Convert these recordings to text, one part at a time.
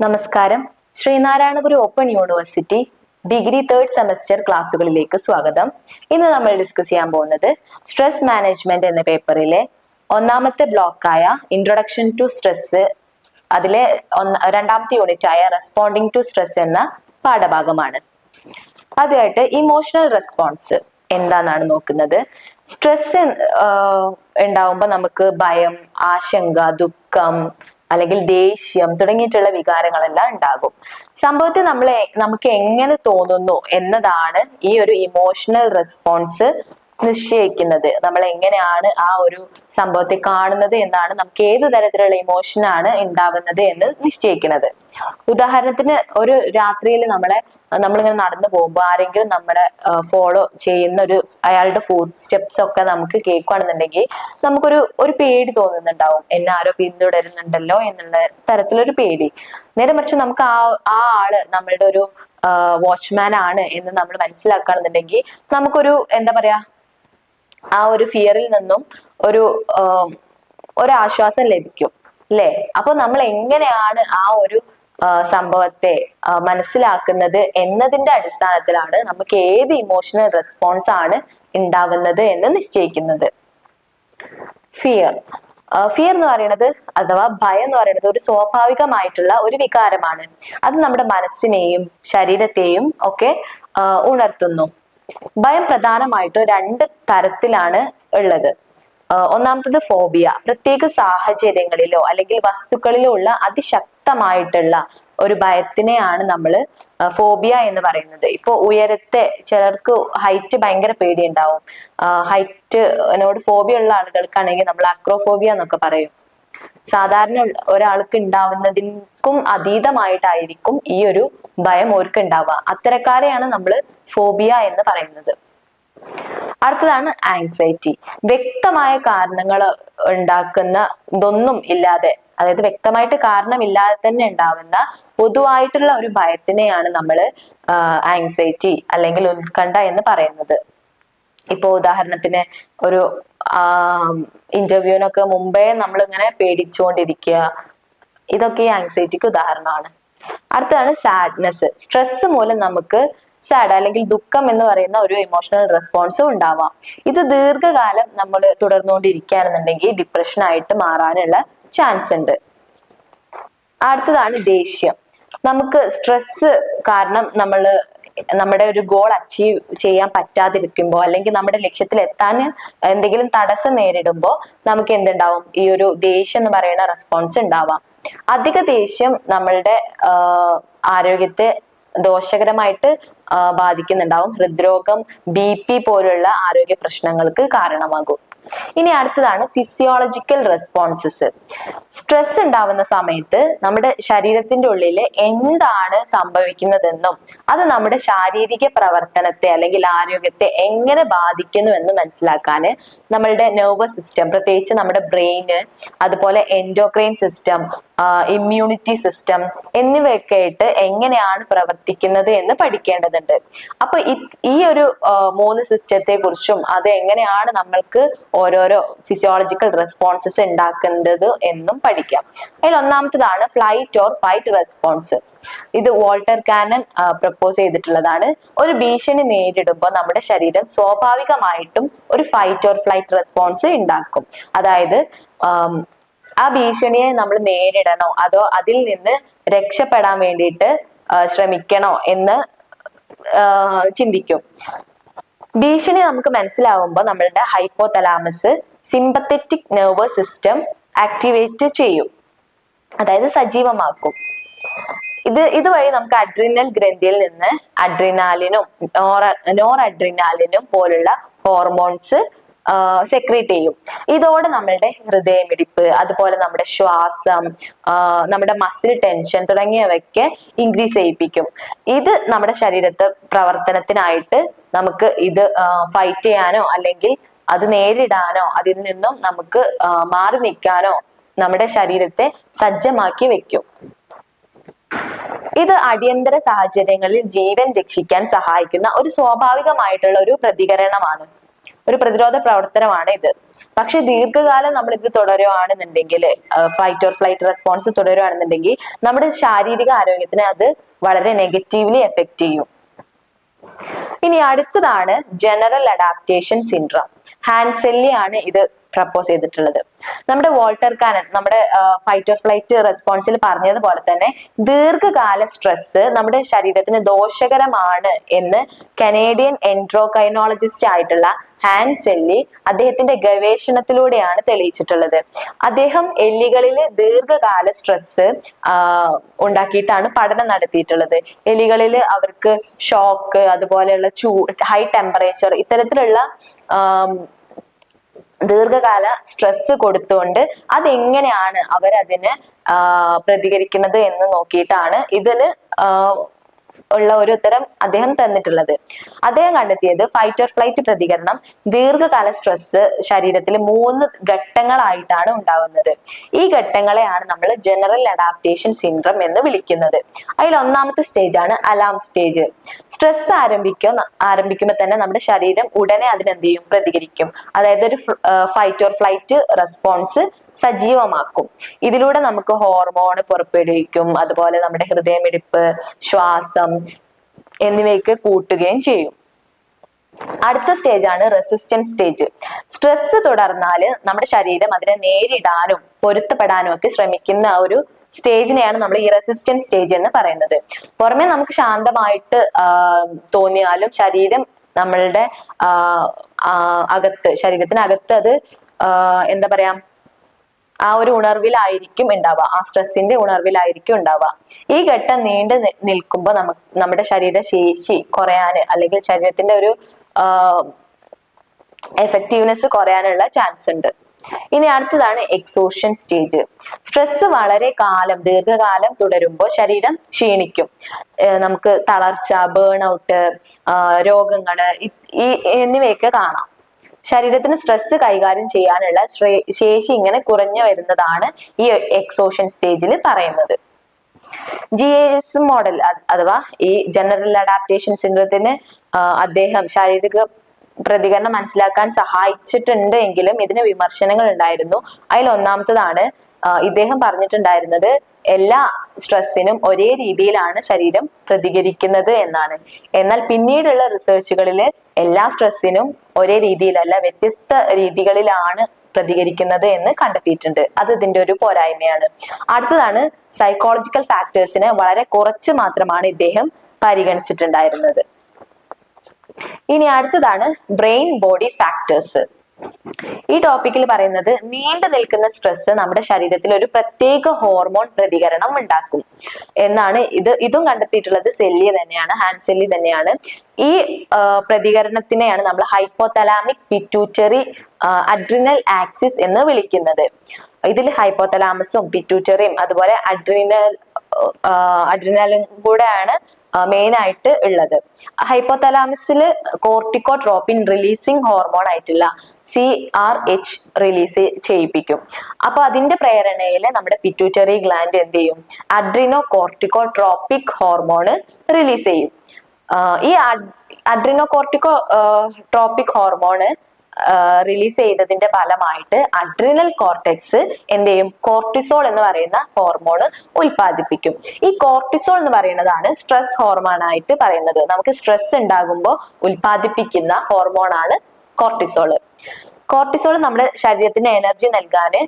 നമസ്കാരം. Sreenarayana Guru open university degree 3rd semester ക്ലാസ്സുകളിലേക്ക് സ്വാഗതം. ഇന്ന് നമ്മൾ ഡിസ്കസ് ചെയ്യാൻ പോകുന്നത് സ്ട്രെസ് മാനേജ്മെന്റ് എന്ന പേപ്പറിലെ ഒന്നാമത്തെ ബ്ലോക്കായ ഇൻട്രൊഡക്ഷൻ ടു സ്ട്രെസ്, അതിലെ രണ്ടാമത്തെ യൂണിറ്റ് ആയ റെസ്പോണ്ടിങ് ടു സ്ട്രെസ് എന്ന പാഠഭാഗമാണ്. ആദ്യമായിട്ട് ഇമോഷണൽ റെസ്പോൺസ് എന്താണെന്നാണ് നോക്കുന്നത്. സ്ട്രെസ് ഉണ്ടാവുമ്പോൾ നമുക്ക് ഭയം, ആശങ്ക, ദുഃഖം അല്ലെങ്കിൽ ദേഷ്യം തുടങ്ങിയിട്ടുള്ള വികാരങ്ങളെല്ലാം ഉണ്ടാകും. സംഭവത്തിൽ നമുക്ക് എങ്ങനെ തോന്നുന്നു എന്നതാണ് ഈ ഒരു ഇമോഷണൽ റെസ്പോൺസ് നിശ്ചയിക്കുന്നത്. നമ്മൾ എങ്ങനെയാണ് ആ ഒരു സംഭവത്തെ കാണുന്നത് എന്നാണ് നമുക്ക് ഏത് തരത്തിലുള്ള ഇമോഷനാണ് ഉണ്ടാകുന്നത് എന്ന് നിശ്ചയിക്കുന്നത്. ഉദാഹരണത്തിന് ഒരു രാത്രിയിൽ നമ്മളിങ്ങനെ നടന്നു പോകുമ്പോൾ ആരെങ്കിലും നമ്മളെ ഫോളോ ചെയ്യുന്ന അയാളുടെ ഫുഡ് സ്റ്റെപ്സ് ഒക്കെ നമുക്ക് കേൾക്കുകയാണെന്നുണ്ടെങ്കിൽ നമുക്കൊരു പേടി തോന്നുന്നുണ്ടാവും. എന്നെ ആരോ പിന്തുടരുന്നുണ്ടല്ലോ എന്നുള്ള തരത്തിലൊരു പേടി. നേരെ മറിച്ച് നമുക്ക് ആ ആള് നമ്മളുടെ ഒരു വാച്ച്മാൻ ആണ് എന്ന് നമ്മൾ മനസ്സിലാക്കുകയാണെന്നുണ്ടെങ്കിൽ നമുക്കൊരു എന്താ പറയാ, ആ ഒരു ഫിയറിൽ നിന്നും ഒരു ആശ്വാസം ലഭിക്കും, അല്ലെ? അപ്പൊ നമ്മൾ എങ്ങനെയാണ് ആ ഒരു സംഭവത്തെ മനസ്സിലാക്കുന്നത് എന്നതിന്റെ അടിസ്ഥാനത്തിലാണ് നമുക്ക് ഏത് ഇമോഷണൽ റെസ്പോൺസ് ആണ് ഉണ്ടാവുന്നത് എന്ന് നിശ്ചയിക്കുന്നത്. ഫിയർ എന്ന് പറയുന്നത്, അഥവാ ഭയം എന്ന് പറയുന്നത് ഒരു സ്വാഭാവികമായിട്ടുള്ള ഒരു വികാരമാണ്. അത് നമ്മുടെ മനസ്സിനെയും ശരീരത്തെയും ഒക്കെ ഉണർത്തുന്നു. ഭയം പ്രധാനമായിട്ടും 2 തരത്തിലാണ് ഉള്ളത്. ഒന്നാമത്തത് ഫോബിയ, പ്രത്യേക സാഹചര്യങ്ങളിലോ അല്ലെങ്കിൽ വസ്തുക്കളിലോ ഉള്ള അതിശക്തമായിട്ടുള്ള ഒരു ഭയത്തിനെയാണ് നമ്മൾ ഫോബിയ എന്ന് പറയുന്നത്. ഇപ്പൊ ഉയരത്തെ, ചിലർക്ക് ഹൈറ്റ് ഭയങ്കര പേടി ഉണ്ടാവും. ഹൈറ്റിനോട് ഫോബിയ ഉള്ള ആളുകൾക്കാണെങ്കിൽ നമ്മൾ അക്രോഫോബിയ എന്നൊക്കെ പറയും. സാധാരണ ഒരാൾക്ക് ഉണ്ടാവുന്നതിനും അതീതമായിട്ടായിരിക്കും ഈ ഒരു ഭയം ഓർക്ക് ഉണ്ടാവുക. അത്തരക്കാരെയാണ് നമ്മൾ ഫോബിയ എന്ന് പറയുന്നത്. അടുത്തതാണ് ആങ്സൈറ്റി. വ്യക്തമായ കാരണങ്ങൾ ഉണ്ടാക്കുന്ന ഇതൊന്നും ഇല്ലാതെ, അതായത് വ്യക്തമായിട്ട് കാരണമില്ലാതെ തന്നെ ഉണ്ടാവുന്ന പൊതുവായിട്ടുള്ള ഒരു ഭയത്തിനെയാണ് നമ്മൾ ആങ്സൈറ്റി അല്ലെങ്കിൽ ഉത്കണ്ഠ എന്ന് പറയുന്നത്. ഇപ്പൊ ഉദാഹരണത്തിന് ഒരു ഇന്റർവ്യൂവിനൊക്കെ മുമ്പേ നമ്മൾ ഇങ്ങനെ പേടിച്ചുകൊണ്ടിരിക്കുക, ഇതൊക്കെ ആങ്സൈറ്റിക്ക് ഉദാഹരണമാണ്. അടുത്തതാണ് സാഡ്നെസ്. സ്ട്രെസ് മൂലം നമുക്ക് സാഡ് അല്ലെങ്കിൽ ദുഃഖം എന്ന് പറയുന്ന ഒരു ഇമോഷണൽ റെസ്പോൺസും ഉണ്ടാവാം. ഇത് ദീർഘകാലം നമ്മൾ തുടർന്നുകൊണ്ടിരിക്കുകയാണെന്നുണ്ടെങ്കിൽ ഡിപ്രഷൻ ആയിട്ട് മാറാനുള്ള ചാൻസ് ഉണ്ട്. അടുത്തതാണ് ദേഷ്യം. നമുക്ക് സ്ട്രെസ് കാരണം നമ്മുടെ ഒരു ഗോൾ അച്ചീവ് ചെയ്യാൻ പറ്റാതിരിക്കുമ്പോൾ അല്ലെങ്കിൽ നമ്മുടെ ലക്ഷ്യത്തിൽ എത്താൻ എന്തെങ്കിലും തടസ്സം നേരിടുമ്പോൾ നമുക്ക് എന്തുണ്ടാവും? ഈ ഒരു ദേഷ്യം എന്ന് പറയുന്ന റെസ്പോൺസ് ഉണ്ടാവാം. അധിക ദേഷ്യം നമ്മളുടെ ആരോഗ്യത്തെ ദോഷകരമായിട്ട് ബാധിക്കുന്നുണ്ടാവും. ഹൃദ്രോഗം, BP പോലുള്ള ആരോഗ്യ പ്രശ്നങ്ങൾക്ക് കാരണമാകും. ഇനി അടുത്തതാണ് ഫിസിയോളജിക്കൽ റെസ്പോൺസസ്. സ്ട്രെസ് ഉണ്ടാവുന്ന സമയത്ത് നമ്മുടെ ശരീരത്തിന്റെ ഉള്ളിൽ എന്താണ് സംഭവിക്കുന്നതെന്നും അത് നമ്മുടെ ശാരീരിക പ്രവർത്തനത്തെ അല്ലെങ്കിൽ ആരോഗ്യത്തെ എങ്ങനെ ബാധിക്കുന്നു എന്ന് മനസ്സിലാക്കാൻ നമ്മളുടെ നെർവസ് സിസ്റ്റം, പ്രത്യേകിച്ച് നമ്മുടെ ബ്രെയിന്, അതുപോലെ എൻഡോക്രൈൻ സിസ്റ്റം, ഇമ്മ്യൂണിറ്റി സിസ്റ്റം എന്നിവയൊക്കെ ആയിട്ട് എങ്ങനെയാണ് പ്രവർത്തിക്കുന്നത് എന്ന് പഠിക്കേണ്ടതുണ്ട്. അപ്പൊ ഈ ഒരു 3 സിസ്റ്റത്തെ കുറിച്ചും അത് എങ്ങനെയാണ് നമ്മൾക്ക് ഓരോരോ ഫിസിയോളജിക്കൽ റെസ്പോൺസസ് ഉണ്ടാക്കുന്നത് എന്നും പഠിക്കാം. അതിൽ ഒന്നാമത്തതാണ് ഫ്ലൈറ്റ് ഓർ ഫൈറ്റ് റെസ്പോൺസ്. ഇത് വാൾട്ടർ കാനൻ പ്രപ്പോസ് ചെയ്തിട്ടുള്ളതാണ്. ഒരു ഭീഷണി നേരിടുമ്പോൾ നമ്മുടെ ശരീരം സ്വാഭാവികമായിട്ടും ഒരു ഫൈറ്റ് ഓർ ഫ്ലൈറ്റ് റെസ്പോൺസ് ഉണ്ടാക്കും. അതായത് ആ ഭീഷണിയെ നമ്മൾ നേരിടണോ അതോ അതിൽ നിന്ന് രക്ഷപ്പെടാൻ വേണ്ടിയിട്ട് ശ്രമിക്കണോ എന്ന് ചിന്തിക്കും. ഭീഷണി നമുക്ക് മനസ്സിലാവുമ്പോൾ നമ്മളുടെ hypothalamus sympathetic nervous system activate ചെയ്യും, അതായത് സജീവമാക്കും. ഇതുവഴി നമുക്ക് അഡ്രിനൽ ഗ്രന്ഥിയിൽ നിന്ന് അഡ്രിനാലിനും നോർ അഡ്രിനാലിനും പോലുള്ള ഹോർമോൺസ് സെക്രീറ്റ് ചെയ്യും. ഇതോടെ നമ്മളുടെ ഹൃദയമിടിപ്പ്, അതുപോലെ നമ്മുടെ ശ്വാസം, നമ്മുടെ മസിൽ ടെൻഷൻ തുടങ്ങിയവയ്ക്ക് ഇൻക്രീസ് ചെയ്യിപ്പിക്കും. ഇത് നമ്മുടെ ശരീരത്തെ പ്രവർത്തനത്തിനായിട്ട് നമുക്ക് ഇത് ഫൈറ്റ് ചെയ്യാനോ അല്ലെങ്കിൽ അത് നേരിടാനോ അതിൽ നിന്നും നമുക്ക് മാറി നിൽക്കാനോ നമ്മുടെ ശരീരത്തെ സജ്ജമാക്കി വെക്കും. ഇത് അടിയന്തര സാഹചര്യങ്ങളിൽ ജീവൻ രക്ഷിക്കാൻ സഹായിക്കുന്ന ഒരു സ്വാഭാവികമായിട്ടുള്ള ഒരു പ്രതികരണമാണ്, ഒരു പ്രതിരോധ പ്രവർത്തനമാണ് ഇത്. പക്ഷെ ദീർഘകാലം നമ്മൾ ഇത് തുടരുകയാണെന്നുണ്ടെങ്കിൽ, ഫൈറ്റ് ഓർ ഫ്ലൈറ്റ് റെസ്പോൺസ് തുടരുകയാണെന്നുണ്ടെങ്കിൽ നമ്മുടെ ശാരീരിക ആരോഗ്യത്തിനെ അത് വളരെ നെഗറ്റീവ്ലി എഫക്ട് ചെയ്യും. ഇനി അടുത്തതാണ് ജനറൽ അഡാപ്റ്റേഷൻ സിൻഡ്രോം. ഹാൻസെല്ലി ആണ് ഇത് പ്രപ്പോസ് ചെയ്തിട്ടുള്ളത്. നമ്മുടെ വോൾട്ടർ കാനൻ നമ്മുടെ ഫൈറ്റ് ഓർ ഫ്ലൈറ്റ് റെസ്പോൺസിൽ പറഞ്ഞതുപോലെ തന്നെ ദീർഘകാല സ്ട്രെസ് നമ്മുടെ ശരീരത്തിന് ദോഷകരമാണ് എന്ന് കനേഡിയൻ എൻഡ്രോകൈനോളജിസ്റ്റ് ആയിട്ടുള്ള ഹാൻസെല്ലി അദ്ദേഹത്തിന്റെ ഗവേഷണത്തിലൂടെയാണ് തെളിയിച്ചിട്ടുള്ളത്. അദ്ദേഹം എലികളിൽ ദീർഘകാല സ്ട്രെസ് ഉണ്ടാക്കിയിട്ടാണ് പഠനം നടത്തിയിട്ടുള്ളത്. എലികളിൽ അവർക്ക് ഷോക്ക്, അതുപോലെയുള്ള ഹൈ ടെമ്പറേച്ചർ, ഇത്തരത്തിലുള്ള ദീർഘകാല സ്ട്രെസ് കൊടുത്തുകൊണ്ട് അതെങ്ങനെയാണ് അവരതിന് പ്രതികരിക്കുന്നത് എന്ന് നോക്കിയിട്ടാണ് ഇതിന് ഉള്ള ഒരു ഉത്തരം അദ്ദേഹം തന്നിട്ടുള്ളത്. അദ്ദേഹം കണ്ടെത്തിയത് ഫൈറ്റ് ഓർ ഫ്ലൈറ്റ് പ്രതികരണം ദീർഘകാല സ്ട്രെസ് ശരീരത്തിൽ 3 ഘട്ടങ്ങളായിട്ടാണ് ഉണ്ടാവുന്നത്. ഈ ഘട്ടങ്ങളെയാണ് നമ്മൾ ജനറൽ അഡാപ്റ്റേഷൻ സിൻഡ്രോം എന്ന് വിളിക്കുന്നത്. അതിൽ ഒന്നാമത്തെ സ്റ്റേജ് ആണ് അലാം സ്റ്റേജ്. സ്ട്രെസ് ആരംഭിക്കുമ്പോൾ തന്നെ നമ്മുടെ ശരീരം ഉടനെ അതിനെന്ത് ചെയ്യും? പ്രതികരിക്കും. അതായത് ഒരു ഫൈറ്റ് ഓർ ഫ്ലൈറ്റ് റെസ്പോൺസ് സജീവമാക്കും. ഇതിലൂടെ നമുക്ക് ഹോർമോൺ പുറപ്പെടുവിക്കും, അതുപോലെ നമ്മുടെ ഹൃദയമിടിപ്പ്, ശ്വാസം എന്നിവയൊക്കെ കൂട്ടുകയും ചെയ്യും. അടുത്ത സ്റ്റേജ് ആണ് റെസിസ്റ്റൻസ് സ്റ്റേജ്. സ്ട്രെസ് തുടർന്നാൽ നമ്മുടെ ശരീരം അതിനെ നേരിടാനും പൊരുത്തപ്പെടാനും ഒക്കെ ശ്രമിക്കുന്ന ഒരു സ്റ്റേജിനെയാണ് നമ്മൾ ഈ റെസിസ്റ്റൻസ് സ്റ്റേജ് എന്ന് പറയുന്നത്. പുറമെ നമുക്ക് ശാന്തമായിട്ട് തോന്നിയാലും ശരീരം നമ്മളുടെ ശരീരത്തിനകത്ത് അത് എന്താ പറയാ, ആ ഒരു ഉണർവിലായിരിക്കും ഉണ്ടാവുക, ആ സ്ട്രെസ്സിന്റെ ഉണർവിലായിരിക്കും ഉണ്ടാവുക. ഈ ഘട്ടം നീണ്ടു നിൽക്കുമ്പോൾ നമ്മുടെ ശരീര ശേഷി കുറയാന്, അല്ലെങ്കിൽ ശരീരത്തിന്റെ ഒരു എഫക്റ്റീവ്നെസ് കുറയാനുള്ള ചാൻസ് ഉണ്ട്. ഇനി അടുത്തതാണ് എക്സോഷൻ സ്റ്റേജ്. സ്ട്രെസ് വളരെ ദീർഘകാലം തുടരുമ്പോൾ ശരീരം ക്ഷീണിക്കും. നമുക്ക് തളർച്ച, ബേൺ ഔട്ട്, രോഗങ്ങള് എന്നിവയൊക്കെ കാണാം. ശരീരത്തിന് സ്ട്രെസ് കൈകാര്യം ചെയ്യാനുള്ള ശേഷി ഇങ്ങനെ കുറഞ്ഞു വരുന്നതാണ് ഈ എക്സോഷൻ സ്റ്റേജിൽ പറയുന്നത്. GAS മോഡൽ അഥവാ ഈ ജനറൽ അഡാപ്റ്റേഷൻ സിൻഡ്രോത്തിന് അദ്ദേഹം ശാരീരിക പ്രതികരണം മനസ്സിലാക്കാൻ സഹായിച്ചിട്ടുണ്ട് എങ്കിലും ഇതിന് വിമർശനങ്ങൾ ഉണ്ടായിരുന്നു. അതിൽ ഒന്നാമത്തതാണ് ഇദ്ദേഹം പറഞ്ഞിട്ടുണ്ടായിരുന്നത് എല്ലാ സ്ട്രെസ്സിനും ഒരേ രീതിയിലാണ് ശരീരം പ്രതികരിക്കുന്നത് എന്നാണ്. എന്നാൽ പിന്നീടുള്ള റിസർച്ചുകളിൽ എല്ലാ സ്ട്രെസ്സിനും ഒരേ രീതിയിലല്ല, വ്യത്യസ്ത രീതികളിലാണ് പ്രതികരിക്കുന്നത് എന്ന് കണ്ടെത്തിയിട്ടുണ്ട്. അത് ഇതിന്റെ ഒരു പോരായ്മയാണ്. അടുത്തതാണ് സൈക്കോളജിക്കൽ ഫാക്ടേഴ്സിനെ വളരെ കുറച്ച് മാത്രമാണ് ഇദ്ദേഹം പരിഗണിച്ചിട്ടുണ്ടായിരുന്നത്. ഇനി അടുത്തതാണ് ബ്രെയിൻ ബോഡി ഫാക്ടേഴ്സ്. ഈ ടോപ്പിക്കിൽ പറയുന്നത് നീണ്ടു നിൽക്കുന്ന സ്ട്രെസ് നമ്മുടെ ശരീരത്തിൽ ഒരു പ്രത്യേക ഹോർമോൺ പ്രതികരണം ഉണ്ടാക്കും എന്നാണ്. ഇതും കണ്ടെത്തിയിട്ടുള്ളത് ഹാൻസെല്ലി തന്നെയാണ്. ഈ പ്രതികരണത്തിനെയാണ് നമ്മൾ ഹൈപ്പോതലാമിക് പിറ്റ്യൂട്ടറി അഡ്രിനൽ ആക്സിസ് എന്ന് വിളിക്കുന്നത്. ഇതിൽ ഹൈപ്പോതലാമസും പിറ്റ്യൂട്ടറിയും അതുപോലെ അഡ്രിനലും കൂടെയാണ് മെയിൻ ആയിട്ട് ഉള്ളത്. ഹൈപ്പോതലാമസിൽ കോർട്ടിക്കോട്രോപ്പിൻ റിലീസിങ് ഹോർമോൺ ആയിട്ടുള്ള CRH റിലീസ് ചെയ്യിപ്പിക്കും. അപ്പൊ അതിന്റെ പ്രേരണയിൽ നമ്മുടെ പിറ്റ്യൂട്ടറി ഗ്ലാൻഡ് എന്ത് ചെയ്യും? അഡ്രിനോ കോർട്ടിക്കോട്രോപ്പിക് ഹോർമോണ് റിലീസ് ചെയ്യും. ഈ അഡ്രിനോ കോർട്ടിക്കോട്രോപ്പിക് ഹോർമോണ് റിലീസ് ചെയ്തതിന്റെ ഫലമായിട്ട് അഡ്രിനൽ കോർട്ടെക്സ് എന്ത് ചെയ്യും? കോർട്ടിസോൾ എന്ന് പറയുന്ന ഹോർമോൺ ഉൽപ്പാദിപ്പിക്കും. ഈ കോർട്ടിസോൾ എന്ന് പറയുന്നതാണ് സ്ട്രെസ് ഹോർമോൺ ആയിട്ട് പറയുന്നത്. നമുക്ക് സ്ട്രെസ് ഉണ്ടാകുമ്പോൾ ഉൽപ്പാദിപ്പിക്കുന്ന ഹോർമോണാണ് കോർട്ടിസോള്. കോർട്ടിസോൾ നമ്മുടെ ശരീരത്തിന് എനർജി നൽകാന്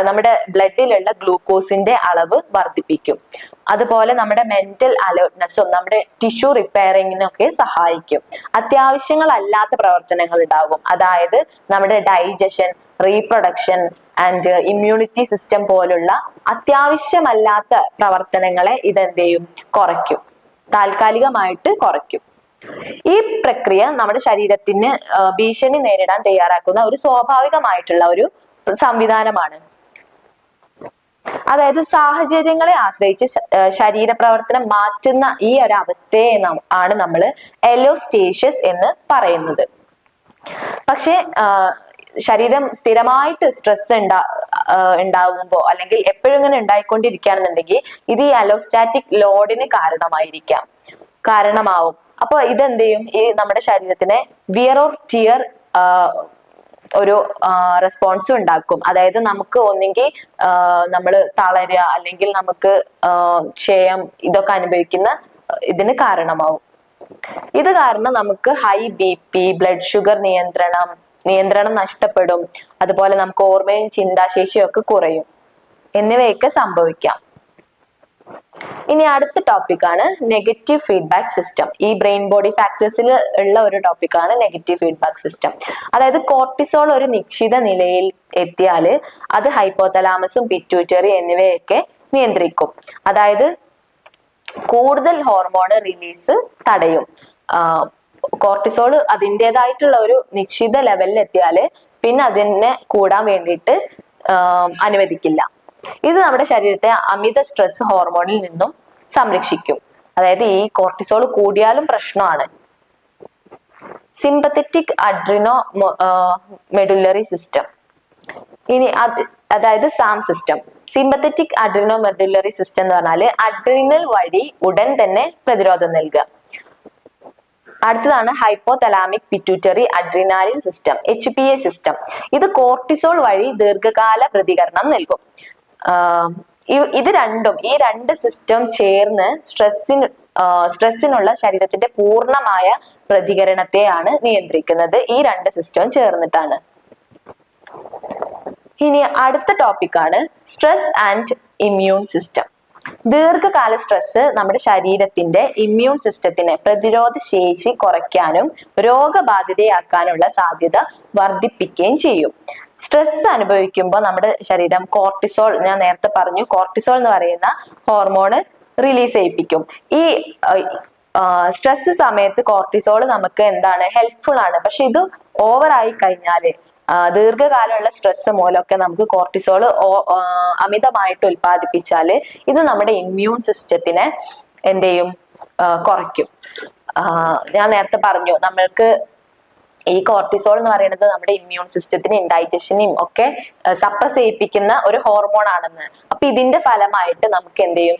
നമ്മുടെ ബ്ലഡിലുള്ള ഗ്ലൂക്കോസിന്റെ അളവ് വർദ്ധിപ്പിക്കും. അതുപോലെ നമ്മുടെ മെന്റൽ അലേർട്ട്നെസ്സും നമ്മുടെ ടിഷ്യൂ റിപ്പയറിങ്ങിനൊക്കെ സഹായിക്കും. അത്യാവശ്യങ്ങളല്ലാത്ത പ്രവർത്തനങ്ങൾ ഉണ്ടാകും. അതായത് നമ്മുടെ digestion, reproduction and immunity system പോലുള്ള അത്യാവശ്യമല്ലാത്ത പ്രവർത്തനങ്ങളെ ഇതെന്ത് ചെയ്യും? കുറയ്ക്കും, താൽക്കാലികമായിട്ട് കുറയ്ക്കും. ഈ പ്രക്രിയ നമ്മുടെ ശരീരത്തിന് ഭീഷണി നേരിടാൻ തയ്യാറാക്കുന്ന ഒരു സ്വാഭാവികമായിട്ടുള്ള ഒരു സംവിധാനമാണ്. അതായത് സാഹചര്യങ്ങളെ ആശ്രയിച്ച് ശരീരപ്രവർത്തനം മാറ്റുന്ന ഈ ഒരു അവസ്ഥയെ ആണ് നമ്മൾ എലോസ്റ്റേഷ്യസ് എന്ന് പറയുന്നത്. പക്ഷെ ശരീരം സ്ഥിരമായിട്ട് സ്ട്രെസ് ഉണ്ടാവുമ്പോ അല്ലെങ്കിൽ എപ്പോഴും ഇങ്ങനെ ഉണ്ടായിക്കൊണ്ടിരിക്കുകയാണെന്നുണ്ടെങ്കിൽ ഇത് ഈ അലോസ്റ്റാറ്റിക് ലോഡിന് കാരണമാവും. അപ്പൊ ഇതെന്ത് ചെയ്യും? ഈ നമ്മുടെ ശരീരത്തിനെ വിയർ ഓർ ടിയർ ഒരു റെസ്പോൺസ് ഉണ്ടാക്കും. അതായത് നമുക്ക് ഒന്നെങ്കിൽ നമ്മൾ തളരുക, അല്ലെങ്കിൽ നമുക്ക് ക്ഷയം ഇതൊക്കെ അനുഭവിക്കുന്ന ഇതിന് കാരണമാവും. ഇത് കാരണം നമുക്ക് ഹൈ BP, ബ്ലഡ് ഷുഗർ നിയന്ത്രണം നഷ്ടപ്പെടും. അതുപോലെ നമുക്ക് ഓർമ്മയും ചിന്താശേഷിയും ഒക്കെ കുറയും എന്നിവയൊക്കെ സംഭവിക്കാം. ഇനി അടുത്ത ടോപ്പിക്കാണ് നെഗറ്റീവ് ഫീഡ്ബാക്ക് സിസ്റ്റം. ഈ ബ്രെയിൻ ബോഡി ഫാക്ടേഴ്സിൽ ഉള്ള ഒരു ടോപ്പിക്കാണ് നെഗറ്റീവ് ഫീഡ്ബാക്ക് സിസ്റ്റം. അതായത് കോർട്ടിസോൾ ഒരു നിശ്ചിത നിലയിൽ എത്തിയാൽ അത് ഹൈപ്പോതലാമസും പിറ്റ്യൂട്ടറി എന്നിവയൊക്കെ നിയന്ത്രിക്കും. അതായത് കൂടുതൽ ഹോർമോൺ റിലീസ് തടയും. കോർട്ടിസോൾ അതിൻ്റെതായിട്ടുള്ള ഒരു നിശ്ചിത ലെവലിൽ എത്തിയാല് പിന്നെ അതിനെ കൂടാൻ വേണ്ടിയിട്ട് അനുവദിക്കില്ല. ഇത് നമ്മുടെ ശരീരത്തെ അമിത സ്ട്രെസ് ഹോർമോണിൽ നിന്നും സംരക്ഷിക്കും. അതായത് ഈ കോർട്ടിസോൾ കൂടിയാലും പ്രശ്നമാണ്. Sympathetic Adreno medullary system. ഇനി അതായത് Sam system. Sympathetic Adreno medullary system എന്ന് പറഞ്ഞാല് അഡ്രിനൽ വഴി ഉടൻ തന്നെ പ്രതിരോധം നൽകുക. അടുത്തതാണ് hypothalamic pituitary adrenaline system, HPA system. ഇത് കോർട്ടിസോൾ വഴി ദീർഘകാല പ്രതികരണം നൽകും. ഇത് രണ്ടും, ഈ രണ്ട് സിസ്റ്റം ചേർന്ന് സ്ട്രെസ്സിനുള്ള ശരീരത്തിന്റെ പൂർണ്ണമായ പ്രതികരണത്തെയാണ് നിയന്ത്രിക്കുന്നത്. ഈ രണ്ട് സിസ്റ്റവും ചേർന്നിട്ടാണ്. ഇനി അടുത്ത ടോപ്പിക്കാണ് സ്ട്രെസ് ആൻഡ് ഇമ്മ്യൂൺ സിസ്റ്റം. ദീർഘകാല സ്ട്രെസ് നമ്മുടെ ശരീരത്തിന്റെ ഇമ്മ്യൂൺ സിസ്റ്റത്തിനെ പ്രതിരോധ ശേഷി കുറയ്ക്കാനും രോഗബാധിതയാക്കാനുള്ള സാധ്യത വർദ്ധിപ്പിക്കുകയും ചെയ്യും. സ്ട്രെസ് അനുഭവിക്കുമ്പോൾ നമ്മുടെ ശരീരം കോർട്ടിസോൾ, ഞാൻ നേരത്തെ പറഞ്ഞു, കോർട്ടിസോൾ എന്ന് പറയുന്ന ഹോർമോൺ റിലീസ് ചെയ്യിപ്പിക്കും. ഈ സ്ട്രെസ് സമയത്ത് കോർട്ടിസോൾ നമുക്ക് എന്താണ് ഹെൽപ്ഫുൾ ആണ്. പക്ഷെ ഇത് ഓവർ ആയി കഴിഞ്ഞാല് ദീർഘകാലമുള്ള സ്ട്രെസ് മൂലമൊക്കെ നമുക്ക് കോർട്ടിസോൾ അമിതമായിട്ട് ഉൽപ്പാദിപ്പിച്ചാല് ഇത് നമ്മുടെ ഇമ്മ്യൂൺ സിസ്റ്റത്തിനെ എന്ത് ചെയ്യും, കുറയ്ക്കും. ഞാൻ നേരത്തെ പറഞ്ഞു നമ്മൾക്ക് ഈ കോർട്ടിസോൾ എന്ന് പറയുന്നത് നമ്മുടെ ഇമ്മ്യൂൺ സിസ്റ്റത്തിന് ഇൻഡൈജഷനെയും ഒക്കെ സപ്രസ് ചെയ്യിപ്പിക്കുന്ന ഒരു ഹോർമോൺ ആണെന്ന്. അപ്പൊ ഇതിന്റെ ഫലമായിട്ട് നമുക്ക് എന്ത് ചെയ്യും,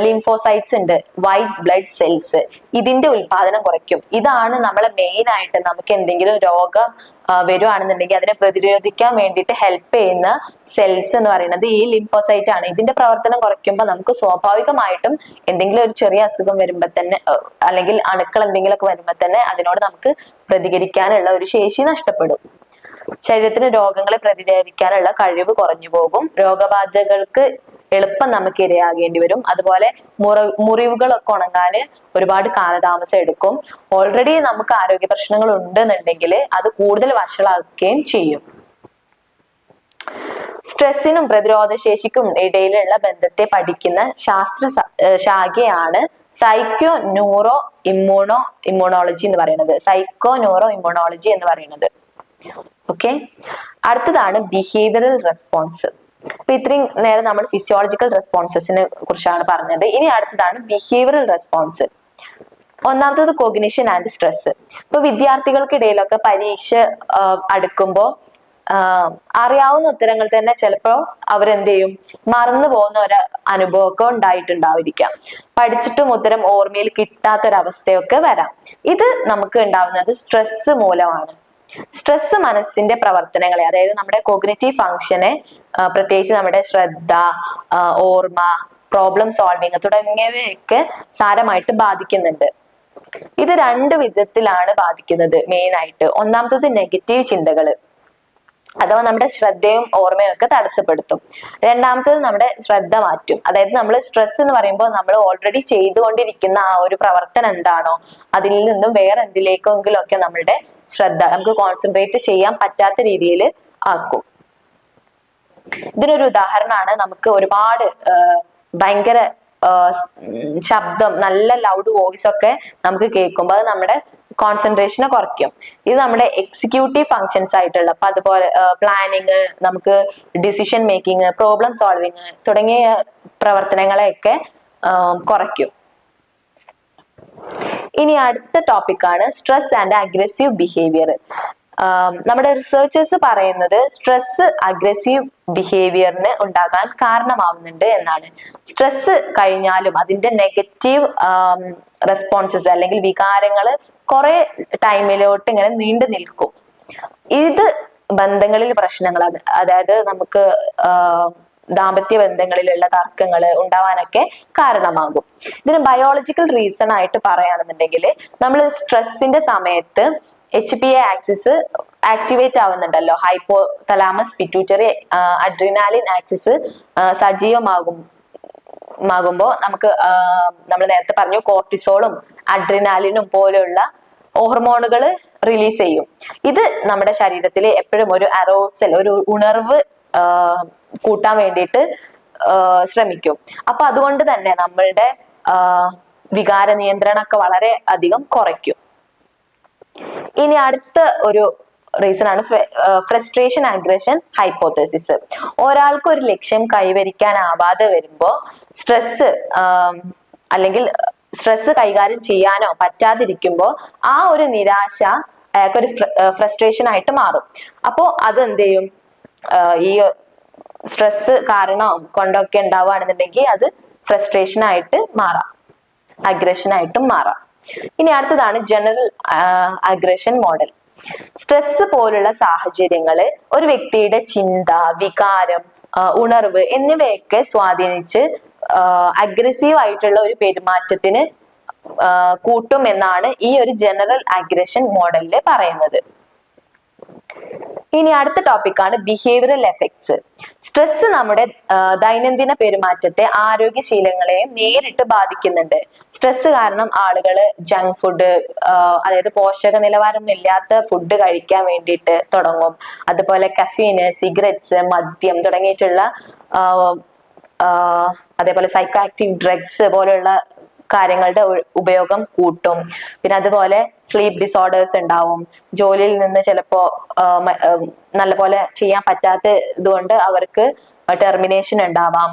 ലിംഫോസൈറ്റ്സ് ഉണ്ട്, വൈറ്റ് ബ്ലഡ് സെൽസ്, ഇതിന്റെ ഉൽപാദനം കുറയ്ക്കും. ഇതാണ് നമ്മളെ മെയിൻ ആയിട്ട് നമുക്ക് എന്തെങ്കിലും രോഗം വരുവാണെന്നുണ്ടെങ്കിൽ അതിനെ പ്രതിരോധിക്കാൻ വേണ്ടിയിട്ട് ഹെൽപ്പ് ചെയ്യുന്ന സെൽസ് എന്ന് പറയുന്നത് ഈ ലിംഫോസൈറ്റ് ആണ്. ഇതിന്റെ പ്രവർത്തനം കുറയ്ക്കുമ്പോൾ നമുക്ക് സ്വാഭാവികമായിട്ടും എന്തെങ്കിലും ഒരു ചെറിയ അസുഖം വരുമ്പോൾ തന്നെ, അല്ലെങ്കിൽ അണുക്കൾ എന്തെങ്കിലുമൊക്കെ വരുമ്പോൾ തന്നെ അതിനോട് നമുക്ക് പ്രതികരിക്കാനുള്ള ഒരു ശേഷി നഷ്ടപ്പെടും. ശരീരത്തിന് രോഗങ്ങളെ പ്രതിരോധിക്കാനുള്ള കഴിവ് കുറഞ്ഞു പോകും. രോഗബാധകൾക്ക് എളുപ്പം നമുക്ക് ഇരയാകേണ്ടി വരും. അതുപോലെ മുറിവുകളൊക്കെ ഉണങ്ങാന് ഒരുപാട് കാലതാമസം എടുക്കും. ഓൾറെഡി നമുക്ക് ആരോഗ്യ പ്രശ്നങ്ങൾ ഉണ്ടെന്നുണ്ടെങ്കിൽ അത് കൂടുതൽ വഷളാക്കുകയും ചെയ്യും. സ്ട്രെസ്സിനും പ്രതിരോധശേഷിക്കും ഇടയിലുള്ള ബന്ധത്തെ പഠിക്കുന്ന ശാഖയാണ് സൈക്കോ ന്യൂറോ ഇമ്മ്യൂണോളജി എന്ന് പറയുന്നത്. സൈക്കോ ന്യൂറോ ഇമ്മ്യൂണോളജി എന്ന് പറയുന്നത്. ഓക്കെ, അടുത്തതാണ് ബിഹേവിയറൽ റെസ്പോൺസ്. അപ്പൊ ഇത്രയും നേരം നമ്മൾ ഫിസിയോളജിക്കൽ റെസ്പോൺസസിനെ കുറിച്ചാണ് പറഞ്ഞത്. ഇനി അടുത്തതാണ് ബിഹേവിയറൽ റെസ്പോൺസ്. ഒന്നാമത്തത് കോഗ്നിഷൻ ആൻഡ് സ്ട്രെസ്. ഇപ്പൊ വിദ്യാർത്ഥികൾക്കിടയിലൊക്കെ പരീക്ഷ അടുക്കുമ്പോൾ അറിയാവുന്ന ഉത്തരങ്ങൾ തന്നെ ചിലപ്പോ അവരെന്ത് ചെയ്യും, മറന്നു പോകുന്ന ഒരു അനുഭവമൊക്കെ ഉണ്ടായിട്ടുണ്ടായിരിക്കാം. പഠിച്ചിട്ടും ഉത്തരം ഓർമ്മയിൽ കിട്ടാത്തൊരവസ്ഥയൊക്കെ വരാം. ഇത് നമുക്ക് ഉണ്ടാവുന്നത് സ്ട്രെസ് മൂലമാണ്. സ്ട്രെസ് മനസ്സിന്റെ പ്രവർത്തനങ്ങളെ, അതായത് നമ്മുടെ കോഗ്നിറ്റീവ് ഫങ്ഷനെ, പ്രത്യേകിച്ച് നമ്മുടെ ശ്രദ്ധ, ഓർമ്മ, പ്രോബ്ലം സോൾവിങ് തുടങ്ങിയവയൊക്കെ സാരമായിട്ട് ബാധിക്കുന്നുണ്ട്. ഇത് രണ്ട് വിധത്തിലാണ് ബാധിക്കുന്നത് മെയിൻ ആയിട്ട്. ഒന്നാമത്തത് നെഗറ്റീവ് ചിന്തകള്, അഥവാ നമ്മുടെ ശ്രദ്ധയും ഓർമ്മയും ഒക്കെ തടസ്സപ്പെടുത്തും. രണ്ടാമത്തത് നമ്മുടെ ശ്രദ്ധ മാറ്റും. അതായത് നമ്മൾ സ്ട്രെസ് എന്ന് പറയുമ്പോൾ നമ്മൾ ഓൾറെഡി ചെയ്തുകൊണ്ടിരിക്കുന്ന ആ ഒരു പ്രവർത്തനം എന്താണോ അതിൽ നിന്നും വേറെ എന്തിലേക്കെങ്കിലും ഒക്കെ നമ്മളുടെ ശ്രദ്ധ നമുക്ക് കോൺസെൻട്രേറ്റ് ചെയ്യാൻ പറ്റാത്ത രീതിയിൽ ആക്കും. ഇതിനൊരു ഉദാഹരണമാണ് നമുക്ക് ഒരുപാട് ഭയങ്കര ശബ്ദം, നല്ല ലൗഡ് വോയിസ് ഒക്കെ നമുക്ക് കേൾക്കുമ്പോൾ അത് നമ്മുടെ കോൺസെൻട്രേഷനെ കുറയ്ക്കും. ഇത് നമ്മുടെ എക്സിക്യൂട്ടീവ് ഫങ്ഷൻസ് ആയിട്ടുള്ള, അപ്പൊ അതുപോലെ പ്ലാനിങ്, നമുക്ക് ഡിസിഷൻ മേക്കിംഗ്, പ്രോബ്ലം സോൾവിങ് തുടങ്ങിയ പ്രവർത്തനങ്ങളെയൊക്കെ കുറയ്ക്കും. ഇനി അടുത്ത ടോപ്പിക്കാണ് സ്ട്രെസ് ആൻഡ് അഗ്രസീവ് ബിഹേവിയർ. നമ്മുടെ റിസർച്ചേഴ്സ് പറയുന്നത് സ്ട്രെസ് അഗ്രസീവ് ബിഹേവിയറിന് ഉണ്ടാകാൻ കാരണമാവുന്നുണ്ട് എന്നാണ്. സ്ട്രെസ് കഴിഞ്ഞാലും അതിന്റെ നെഗറ്റീവ് റെസ്പോൺസസ് അല്ലെങ്കിൽ വികാരങ്ങൾ കുറെ ടൈമിലോട്ട് ഇങ്ങനെ നീണ്ടു നിൽക്കും. ഇത് ബന്ധങ്ങളിൽ പ്രശ്നങ്ങൾ, അതായത് നമുക്ക് ദാമ്പത്യ ബന്ധങ്ങളിലുള്ള തർക്കങ്ങൾ ഉണ്ടാവാനൊക്കെ കാരണമാകും. ഇതിന് ബയോളജിക്കൽ റീസൺ ആയിട്ട് പറയുകയാണെന്നുണ്ടെങ്കിൽ, നമ്മൾ സ്ട്രെസ്സിന്റെ സമയത്ത് HPA ആക്സിസ് ആക്ടിവേറ്റ് ആവുന്നുണ്ടല്ലോ, hypothalamus pituitary adrenaline axis സജീവമാകുമ്പോൾ നമുക്ക് നമ്മൾ നേരത്തെ പറഞ്ഞു കോർട്ടിസോളും അഡ്രിനാലിനും പോലെയുള്ള ഹോർമോണുകൾ റിലീസ് ചെയ്യും. ഇത് നമ്മുടെ ശരീരത്തിൽ എപ്പോഴും ഒരു അറോസൽ, ഒരു ഉണർവ് കൂട്ടാൻ വേണ്ടിയിട്ട് ശ്രമിക്കും. അപ്പൊ അതുകൊണ്ട് തന്നെ നമ്മളുടെ വികാര നിയന്ത്രണമൊക്കെ വളരെ അധികം കുറയ്ക്കും. ഇനി അടുത്ത ഒരു റീസൺ ആണ് ഫ്രസ്ട്രേഷൻ അഗ്രഷൻ ഹൈപ്പോത്തസിസ്. ഒരാൾക്ക് ഒരു ലക്ഷ്യം കൈവരിക്കാനാവാതെ വരുമ്പോ സ്ട്രെസ് കൈകാര്യം ചെയ്യാനോ പറ്റാതിരിക്കുമ്പോ ആ ഒരു നിരാശ അയാൾക്കൊരു ഫ്രസ്ട്രേഷൻ ആയിട്ട് മാറും. അപ്പോ അത് എന്ത് ചെയ്യും, ഈ സ്ട്രെസ് കാരണം കൊണ്ടൊക്കെ ഉണ്ടാവുകയാണെന്നുണ്ടെങ്കിൽ അത് ഫ്രസ്ട്രേഷൻ ആയിട്ട് മാറാം, അഗ്രഷൻ ആയിട്ടും മാറാം. ഇനി അടുത്തതാണ് ജനറൽ അഗ്രഷൻ മോഡൽ. സ്ട്രെസ് പോലുള്ള സാഹചര്യങ്ങള് ഒരു വ്യക്തിയുടെ ചിന്ത, വികാരം, ഉണർവ് എന്നിവയൊക്കെ സ്വാധീനിച്ച് അഗ്രസീവ് ആയിട്ടുള്ള ഒരു പെരുമാറ്റത്തിന് കൂട്ടും എന്നാണ് ഈ ഒരു ജനറൽ അഗ്രഷൻ മോഡലില് പറയുന്നത്. ഇനി അടുത്ത ടോപ്പിക്കാണ് ബിഹേവിയറൽ എഫക്ട്സ്. സ്ട്രെസ് നമ്മുടെ ദൈനംദിന പെരുമാറ്റത്തെ, ആരോഗ്യശീലങ്ങളെയും നേരിട്ട് ബാധിക്കുന്നുണ്ട്. സ്ട്രെസ് കാരണം ആളുകൾ ജങ്ക് ഫുഡ്, അതായത് പോഷക നിലവാരമൊന്നും ഇല്ലാത്ത ഫുഡ് കഴിക്കാൻ വേണ്ടിയിട്ട് തുടങ്ങും. അതുപോലെ കഫീന്, സിഗരറ്റ്സ്, മദ്യം തുടങ്ങിയിട്ടുള്ള അതേപോലെ സൈക്കോ ആക്റ്റീവ് ഡ്രഗ്സ് പോലെയുള്ള കാര്യങ്ങളുടെ ഉപയോഗം കൂട്ടും. പിന്നെ അതുപോലെ സ്ലീപ്പ് ഡിസോർഡേഴ്സ് ഉണ്ടാവും. ജോലിയിൽ നിന്ന് ചിലപ്പോ നല്ലപോലെ ചെയ്യാൻ പറ്റാത്ത ഇതുകൊണ്ട് അവർക്ക് ടെർമിനേഷൻ ഉണ്ടാവാം,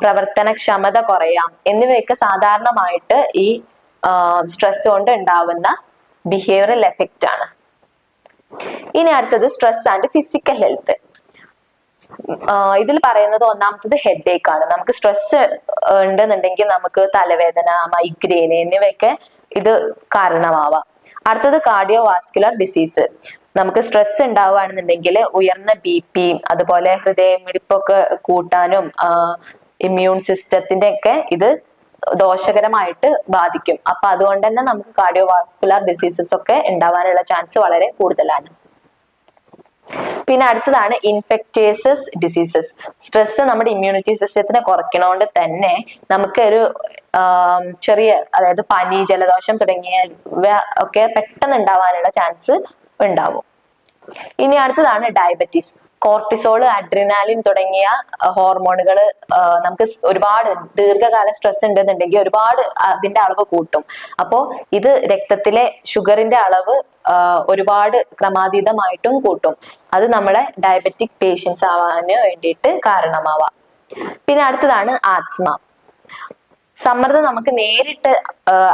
പ്രവർത്തനക്ഷമത കുറയാം എന്നിവയൊക്കെ സാധാരണമായിട്ട് ഈ സ്ട്രെസ് കൊണ്ട് ഉണ്ടാവുന്ന ബിഹേവിയറൽ എഫക്റ്റ് ആണ്. ഇനി അടുത്തത് സ്ട്രെസ് ആൻഡ് ഫിസിക്കൽ ഹെൽത്ത്. ഇതിൽ പറയുന്നത് ഒന്നാമത്തത് ഹെഡ് ഏക്ക് ആണ്. നമുക്ക് സ്ട്രെസ് ഉണ്ടെന്നുണ്ടെങ്കിൽ നമുക്ക് തലവേദന, മൈഗ്രെയിൻ എന്നിവയൊക്കെ ഇത് കാരണമാവാം. അടുത്തത് കാർഡിയോ വാസ്കുലർ ഡിസീസ്. നമുക്ക് സ്ട്രെസ് ഉണ്ടാവുകയാണെന്നുണ്ടെങ്കിൽ ഉയർന്ന BP, അതുപോലെ ഹൃദയമിടിപ്പൊക്കെ കൂട്ടാനും ഇമ്മ്യൂൺ സിസ്റ്റത്തിന്റെ ഒക്കെ ഇത് ദോഷകരമായിട്ട് ബാധിക്കും. അപ്പൊ അതുകൊണ്ട് തന്നെ നമുക്ക് കാർഡിയോ വാസ്കുലർ ഡിസീസസ് ഒക്കെ ഉണ്ടാവാനുള്ള ചാൻസ് വളരെ കൂടുതലാണ്. പിന്നെ അടുത്തതാണ് ഇൻഫെക്റ്റേഴ്സസ് ഡിസീസസ്. സ്ട്രെസ് നമ്മുടെ ഇമ്മ്യൂണിറ്റി സിസ്റ്റത്തിനെ കുറയ്ക്കണോണ്ട് തന്നെ നമുക്ക് ഒരു ചെറിയ, അതായത് പനി, ജലദോഷം തുടങ്ങിയവ ഒക്കെ പെട്ടെന്ന് ഉണ്ടാവാനുള്ള ചാൻസ് ഉണ്ടാവും. ഇനി അടുത്തതാണ് ഡയബറ്റീസ്. കോർട്ടിസോൾ, അഡ്രിനാലിൻ തുടങ്ങിയ ഹോർമോണുകൾ നമുക്ക് ഒരുപാട് ദീർഘകാല സ്ട്രെസ് ഉണ്ടെന്നുണ്ടെങ്കിൽ ഒരുപാട് അതിന്റെ അളവ് കൂട്ടും. അപ്പോ ഇത് രക്തത്തിലെ ഷുഗറിന്റെ അളവ് ഒരുപാട് ക്രമാതീതമായിട്ടും കൂട്ടും. അത് നമ്മളെ ഡയബറ്റിക് പേഷ്യൻസ് ആവാന് വേണ്ടിയിട്ട് കാരണമാവാം. പിന്നെ അടുത്തതാണ് ആസ്മ. സമ്മർദ്ദം നമുക്ക് നേരിട്ട്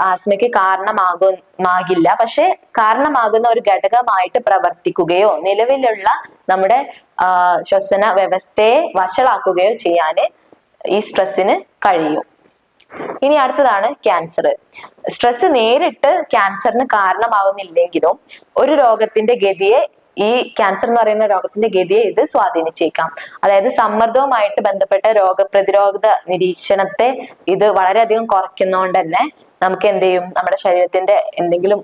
ആസ്മയ്ക്ക് കാരണമാകില്ല, പക്ഷെ കാരണമാകുന്ന ഒരു ഘടകമായിട്ട് പ്രവർത്തിക്കുകയോ നിലവിലുള്ള നമ്മുടെ ശ്വസന വ്യവസ്ഥയെ വഷളാക്കുകയോ ചെയ്യാന് ഈ സ്ട്രെസ്സിന് കഴിയും. ഇനി അടുത്തതാണ് ക്യാൻസർ. സ്ട്രെസ് നേരിട്ട് ക്യാൻസറിന് കാരണമാവുന്നില്ലെങ്കിലും ഒരു രോഗത്തിന്റെ ഗതിയെ, ഈ ക്യാൻസർ എന്ന് പറയുന്ന രോഗത്തിന്റെ ഗതിയെ ഇത് സ്വാധീനിച്ചേക്കാം. അതായത് സമ്മർദ്ദവുമായിട്ട് ബന്ധപ്പെട്ട രോഗപ്രതിരോധ നിരീക്ഷണത്തെ ഇത് വളരെയധികം കുറയ്ക്കുന്നതുകൊണ്ട് തന്നെ നമുക്ക് എന്ത് ചെയ്യും, നമ്മുടെ ശരീരത്തിന്റെ എന്തെങ്കിലും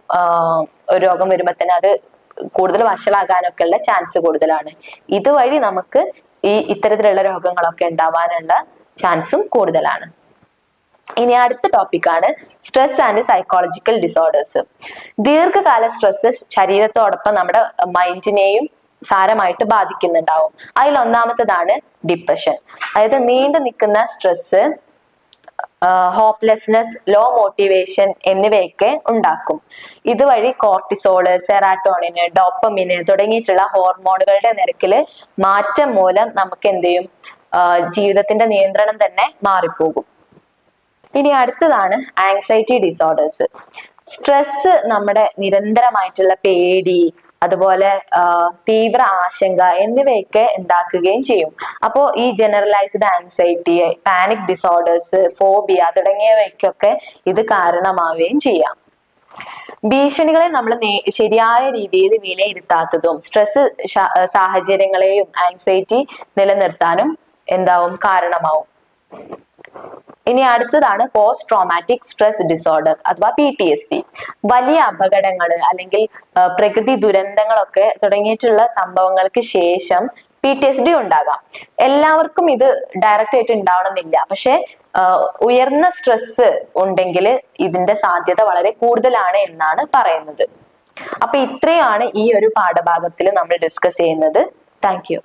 ഒരു രോഗം വരുമ്പോൾ തന്നെ അത് കൂടുതൽ വഷളാകാനൊക്കെ ഉള്ള ചാൻസ് കൂടുതലാണ്. ഇതുവഴി നമുക്ക് ഇത്തരത്തിലുള്ള രോഗങ്ങളൊക്കെ ഉണ്ടാവാനുള്ള ചാൻസും കൂടുതലാണ്. ഇനി അടുത്ത ടോപ്പിക്കാണ് സ്ട്രെസ് ആൻഡ് സൈക്കോളജിക്കൽ ഡിസോർഡേഴ്സ്. ദീർഘകാല സ്ട്രെസ് ശരീരത്തോടൊപ്പം നമ്മുടെ മൈൻഡിനെയും സാരമായിട്ട് ബാധിക്കുന്നുണ്ടാവും. അതിൽ ഒന്നാമത്തതാണ് ഡിപ്രഷൻ. അതായത് നീണ്ടു നിൽക്കുന്ന സ്ട്രെസ് ഹോപ്പ്ലെസ്നെസ്, ലോ മോട്ടിവേഷൻ എന്നിവയൊക്കെ ഉണ്ടാക്കും. ഇതുവഴി കോർട്ടിസോള്, സെറാറ്റോണിന്, ഡോപ്പമിന് തുടങ്ങിയിട്ടുള്ള ഹോർമോണുകളുടെ നിരക്കില് മാറ്റം മൂലം നമുക്ക് എന്ത് ചെയ്യും, ജീവിതത്തിന്റെ നിയന്ത്രണം തന്നെ മാറിപ്പോകും. ഇനി അടുത്തതാണ് ആങ്സൈറ്റി ഡിസോർഡേഴ്സ്. സ്ട്രെസ് നമ്മുടെ നിരന്തരമായിട്ടുള്ള പേടി, അതുപോലെ തീവ്ര ആശങ്ക എന്നിവയൊക്കെ ഉണ്ടാക്കുകയും ചെയ്യും. അപ്പോൾ ഈ generalised anxiety, panic disorders, phobia തുടങ്ങിയവയ്ക്കൊക്കെ ഇത് കാരണമാവുകയും ചെയ്യാം. ഭീഷണികളെ നമ്മൾ ശരിയായ രീതിയിൽ വിലയിരുത്താത്തതും സ്ട്രെസ് സാഹചര്യങ്ങളെയും ആങ്സൈറ്റി നിലനിർത്താനും എന്താവും കാരണമാവും. ഇനി അടുത്തതാണ് പോസ്റ്റ് ട്രോമാറ്റിക് സ്ട്രെസ് ഡിസോർഡർ അഥവാ PTSD. വലിയ അപകടങ്ങൾ അല്ലെങ്കിൽ പ്രകൃതി ദുരന്തങ്ങളൊക്കെ തുടങ്ങിയിട്ടുള്ള സംഭവങ്ങൾക്ക് ശേഷം PTSD ഉണ്ടാകാം. എല്ലാവർക്കും ഇത് ഡയറക്റ്റ് ആയിട്ട് ഉണ്ടാവണമെന്നില്ല, പക്ഷെ ഉയർന്ന സ്ട്രെസ് ഉണ്ടെങ്കിൽ ഇതിന്റെ സാധ്യത വളരെ കൂടുതലാണ് എന്നാണ് പറയുന്നത്. അപ്പൊ ഇത്രയാണ് ഈ ഒരു പാഠഭാഗത്തിൽ നമ്മൾ ഡിസ്കസ് ചെയ്യുന്നത്. Thank you.